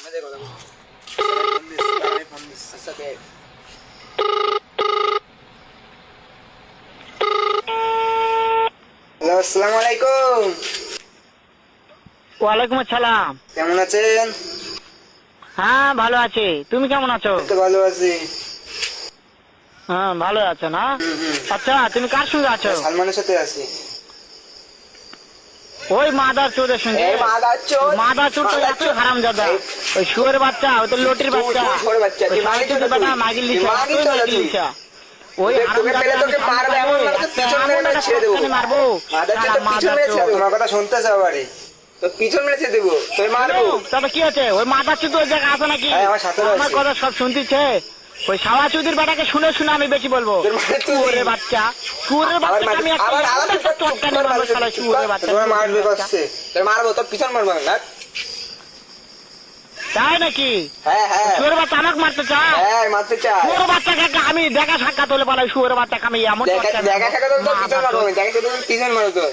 Hello, আসসালামু আলাইকুম। ওয়ালাইকুম আসসালাম। কেমন আছেন? হ্যাঁ ভালো আছি, তুমি কেমন আছো? তো ভালো আছি। হ্যাঁ ভালো আছো না? আচ্ছা তুমি কার সঙ্গে আছো? সালমানের সাথে আছি। ওই মাদার চোদের সঙ্গে। মাদার চোদ তো এত হারামজাদা। ওই শুয়োরের বাচ্চা, ওই তো লটির বাচ্চা, ওই শালাচোদের বেটা মাগির লিসা, তুই মাগির লিসা। ওই হারামজাদা মারবো। তোমার কথা শুনতে চাও বাড়ি, তো পিছন মেরেছে দেবো, তোর মারবো। তবে কি আছে, ওই মাদার চোদ ওই জায়গায় আছে নাকি? আমার সাথে আমার কথা সব শুনতেছে। ওই শালা চৌধুরীর বেটাকে শুনে শুনে আমি বেশি বলবো। শুয়োরের বাচ্চা, শুয়োরের বাচ্চা আমি একটা চটকানি মারবো শালা শুয়োরের বাচ্চা। তোমার মারবে করছে, তোর মারবো, তোর পিছন মারবো না। তাই নাকি? হ্যাঁ হ্যাঁ, শুয়োরের বাচ্চা আমাকে মারতে চায়? হ্যাঁ মারতে চাই। শুয়োরের বাচ্চাকে আমি দেখা সাক্ষাৎ হলে বলে শুয়োরের বাচ্চাকে আমি এমন দেখা দেখা তো পিছন মারবো, দেখা পিছন মারবো তোর।